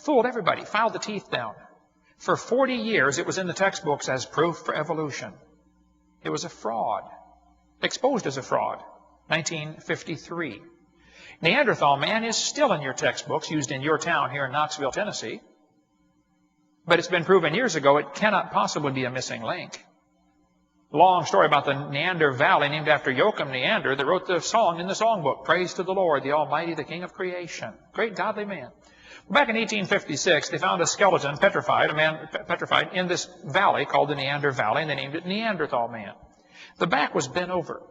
Fooled everybody, filed the teeth down. For 40 years, it was in the textbooks as proof for evolution. It was a fraud, exposed as a fraud, 1953. Neanderthal man is still in your textbooks, used in your town here in Knoxville, Tennessee. But it's been proven years ago it cannot possibly be a missing link. Long story about the Neander Valley, named after Joachim Neander, that wrote the song in the songbook, Praise to the Lord, the Almighty, the King of Creation. Great godly man. Back in 1856, they found a skeleton petrified, a man petrified in this valley called the Neander Valley, and they named it Neanderthal man. The back was bent over.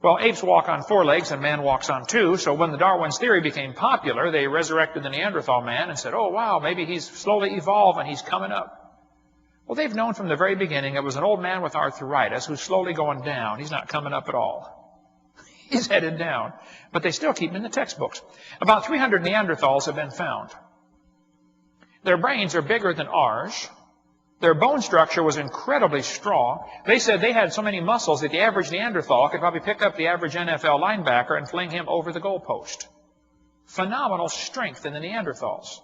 Well, apes walk on 4 legs and man walks on 2, so when the Darwin's theory became popular, they resurrected the Neanderthal man and said, oh, wow, maybe he's slowly evolved and he's coming up. Well, they've known from the very beginning it was an old man with arthritis who's slowly going down. He's not coming up at all. He's headed down. But they still keep him in the textbooks. About 300 Neanderthals have been found. Their brains are bigger than ours. Their bone structure was incredibly strong. They said they had so many muscles that the average Neanderthal could probably pick up the average NFL linebacker and fling him over the goalpost. Phenomenal strength in the Neanderthals.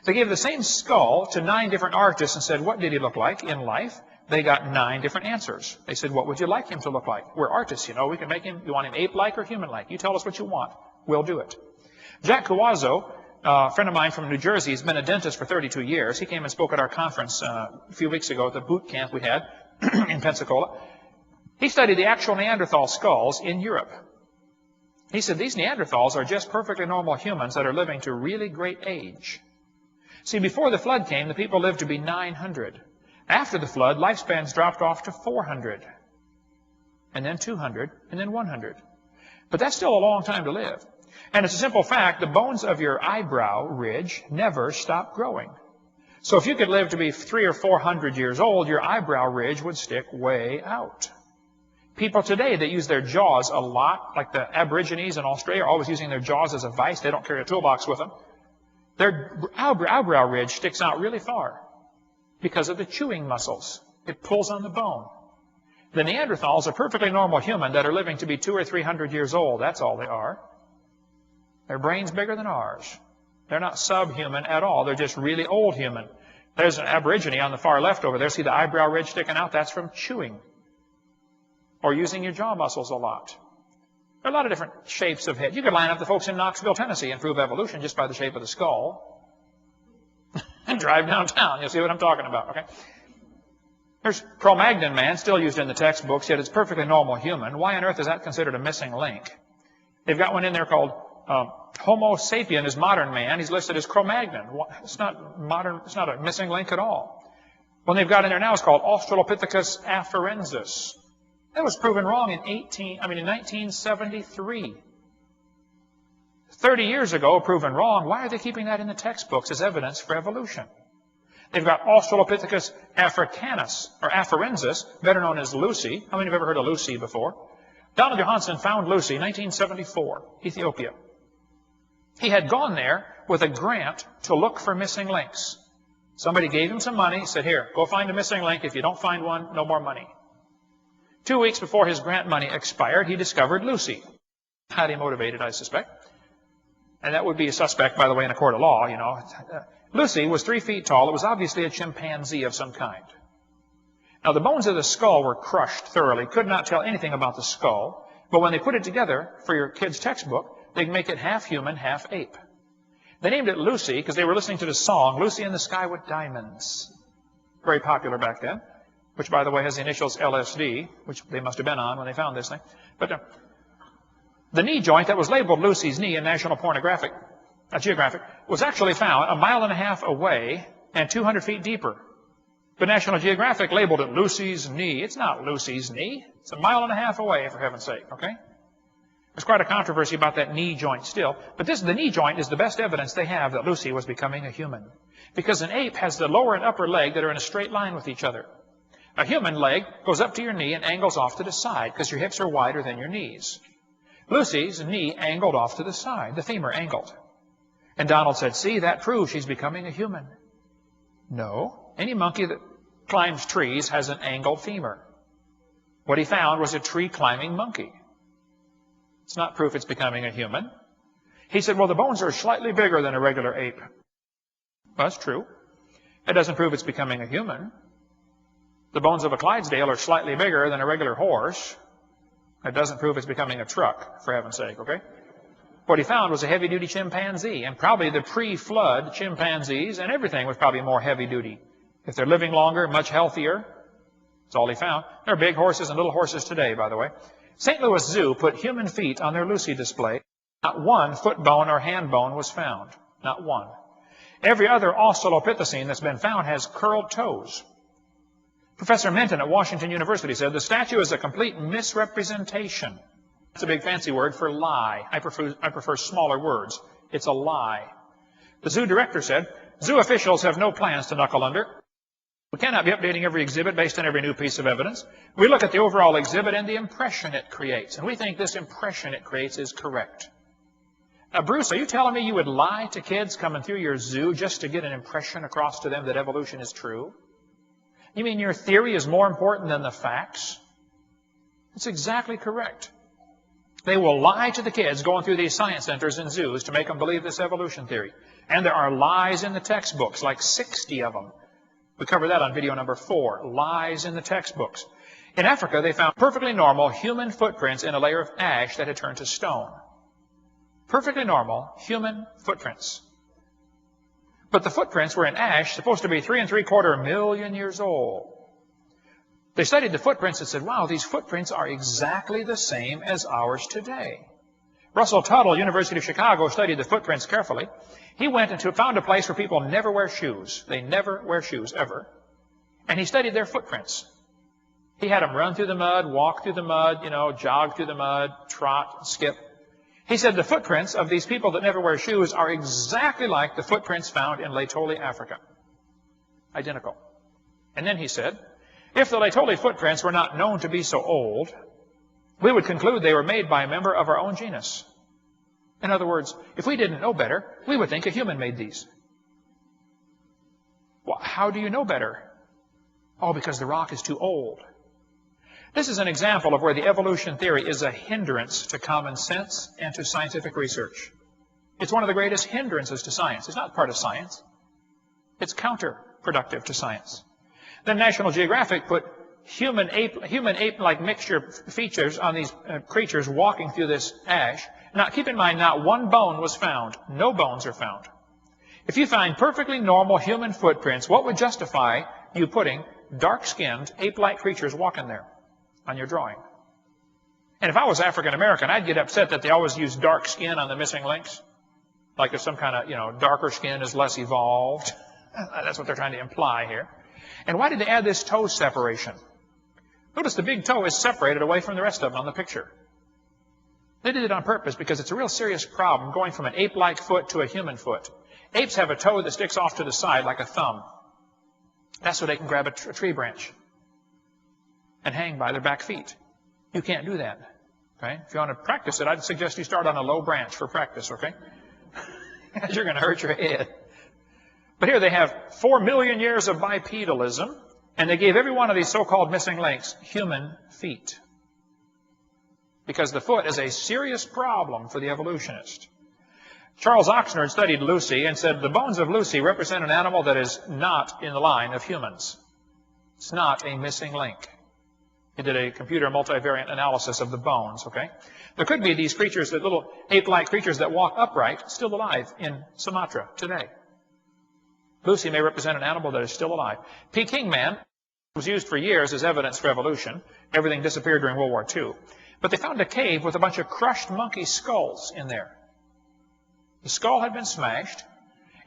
They gave the same skull to 9 different artists and said, what did he look like in life? They got 9 different answers. They said, what would you like him to look like? We're artists, you know. We can make him, you want him ape-like or human-like? You tell us what you want. We'll do it. Jack Cuazzo, a friend of mine from New Jersey, has been a dentist for 32 years. He came and spoke at our conference a few weeks ago at the boot camp we had in Pensacola. He studied the actual Neanderthal skulls in Europe. He said, these Neanderthals are just perfectly normal humans that are living to really great age. See, before the flood came, the people lived to be 900. After the flood, lifespans dropped off to 400, and then 200, and then 100. But that's still a long time to live. And it's a simple fact, the bones of your eyebrow ridge never stop growing. So if you could live to be 300 or 400 years old, your eyebrow ridge would stick way out. People today that use their jaws a lot, like the Aborigines in Australia, are always using their jaws as a vice. They don't carry a toolbox with them. Their eyebrow ridge sticks out really far because of the chewing muscles. It pulls on the bone. The Neanderthals are perfectly normal human that are living to be 200 or 300 years old. That's all they are. Their brain's bigger than ours. They're not subhuman at all. They're just really old human. There's an Aborigine on the far left over there. See the eyebrow ridge sticking out? That's from chewing or using your jaw muscles a lot. There are a lot of different shapes of head. You could line up the folks in Knoxville, Tennessee and prove evolution just by the shape of the skull and drive downtown. You'll see what I'm talking about, okay? There's Cro-Magnon man, still used in the textbooks, yet it's perfectly normal human. Why on earth is that considered a missing link? They've got one in there called Homo sapien is modern man. He's listed as Cro-Magnon. It's not modern. It's not a missing link at all. One they've got in there now is called Australopithecus afarensis. That was proven wrong in 1973. 30 years ago, proven wrong. Why are they keeping that in the textbooks as evidence for evolution? They've got Australopithecus africanus, or afarensis, better known as Lucy. How many have ever heard of Lucy before? Donald Johanson found Lucy in 1974, Ethiopia. He had gone there with a grant to look for missing links. Somebody gave him some money, said, here, go find a missing link. If you don't find one, no more money. 2 weeks before his grant money expired, he discovered Lucy. Highly motivated, I suspect. And that would be a suspect, by the way, in a court of law, you know. Lucy was 3 feet tall. It was obviously a chimpanzee of some kind. Now, the bones of the skull were crushed thoroughly. Could not tell anything about the skull. But when they put it together for your kid's textbook, they'd make it half human, half ape. They named it Lucy because they were listening to the song, Lucy in the Sky with Diamonds. Very popular back then. Which, by the way, has the initials LSD, which they must have been on when they found this thing. But the knee joint that was labeled Lucy's knee in National Geographic was actually found 1.5 miles away and 200 feet deeper. But National Geographic labeled it Lucy's knee. It's not Lucy's knee. It's 1.5 miles away, for heaven's sake, okay? There's quite a controversy about that knee joint still. But the knee joint is the best evidence they have that Lucy was becoming a human. Because an ape has the lower and upper leg that are in a straight line with each other. A human leg goes up to your knee and angles off to the side because your hips are wider than your knees. Lucy's knee angled off to the side, the femur angled. And Donald said, see, that proves she's becoming a human. No. Any monkey that climbs trees has an angled femur. What he found was a tree-climbing monkey. It's not proof it's becoming a human. He said, well, the bones are slightly bigger than a regular ape. Well, that's true. It doesn't prove it's becoming a human. The bones of a Clydesdale are slightly bigger than a regular horse. It doesn't prove it's becoming a truck, for heaven's sake, okay? What he found was a heavy-duty chimpanzee, and probably the pre-flood chimpanzees, and everything was probably more heavy-duty. If they're living longer, much healthier, that's all he found. There are big horses and little horses today, by the way. St. Louis Zoo put human feet on their Lucy display. Not one foot bone or hand bone was found. Not one. Every other Australopithecine that's been found has curled toes. Professor Minton at Washington University said the statue is a complete misrepresentation. That's a big fancy word for lie. I prefer smaller words. It's a lie. The zoo director said, zoo officials have no plans to knuckle under. We cannot be updating every exhibit based on every new piece of evidence. We look at the overall exhibit and the impression it creates, and we think this impression it creates is correct. Now, Bruce, are you telling me you would lie to kids coming through your zoo just to get an impression across to them that evolution is true? You mean your theory is more important than the facts? That's exactly correct. They will lie to the kids going through these science centers and zoos to make them believe this evolution theory. And there are lies in the textbooks, like 60 of them. We covered that on video number 4, lies in the textbooks. In Africa, they found perfectly normal human footprints in a layer of ash that had turned to stone. Perfectly normal human footprints. But the footprints were in ash, supposed to be 3 3/4 million years old. They studied the footprints and said, wow, these footprints are exactly the same as ours today. Russell Tuttle, University of Chicago, studied the footprints carefully. He went and found a place where people never wear shoes. They never wear shoes, ever. And he studied their footprints. He had them run through the mud, walk through the mud, jog through the mud, trot, skip. He said the footprints of these people that never wear shoes are exactly like the footprints found in Laetoli, Africa. Identical. And then he said, if the Laetoli footprints were not known to be so old, we would conclude they were made by a member of our own genus. In other words, if we didn't know better, we would think a human made these. Well, how do you know better? Oh, because the rock is too old. This is an example of where the evolution theory is a hindrance to common sense and to scientific research. It's one of the greatest hindrances to science. It's not part of science. It's counterproductive to science. Then National Geographic put human ape-like mixture features on these creatures walking through this ash. Now, keep in mind, not one bone was found. No bones are found. If you find perfectly normal human footprints, what would justify you putting dark-skinned, ape-like creatures walking there on your drawing? And if I was African American, I'd get upset that they always use dark skin on the missing links. Like there's some kind of, darker skin is less evolved. That's what they're trying to imply here. And why did they add this toe separation? Notice the big toe is separated away from the rest of them on the picture. They did it on purpose because it's a real serious problem going from an ape-like foot to a human foot. Apes have a toe that sticks off to the side like a thumb. That's so they can grab a tree branch and hang by their back feet. You can't do that. Okay? If you want to practice it, I'd suggest you start on a low branch for practice, okay? You're going to hurt your head. But here they have 4 million years of bipedalism, and they gave every one of these so-called missing links human feet. Because the foot is a serious problem for the evolutionist. Charles Oxnard studied Lucy and said the bones of Lucy represent an animal that is not in the line of humans. It's not a missing link. He did a computer multivariate analysis of the bones, okay? There could be these creatures, that little ape-like creatures that walk upright, still alive in Sumatra today. Lucy may represent an animal that is still alive. Peking man was used for years as evidence for evolution. Everything disappeared during World War II. But they found a cave with a bunch of crushed monkey skulls in there. The skull had been smashed,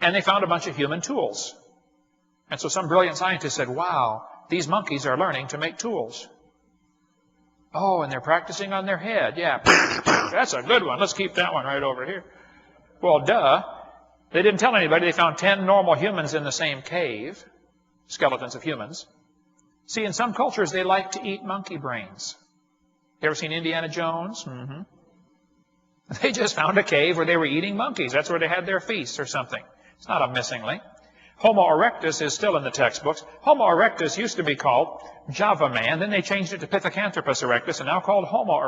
and they found a bunch of human tools. And so some brilliant scientist said, wow, these monkeys are learning to make tools. Oh, and they're practicing on their head. Yeah, that's a good one. Let's keep that one right over here. Well, duh. They didn't tell anybody. They found 10 normal humans in the same cave, skeletons of humans. See, in some cultures, they like to eat monkey brains. You ever seen Indiana Jones? Mm-hmm. They just found a cave where they were eating monkeys. That's where they had their feasts or something. It's not a missing link. Homo erectus is still in the textbooks. Homo erectus used to be called Java man. Then they changed it to Pithecanthropus erectus and now called Homo erectus.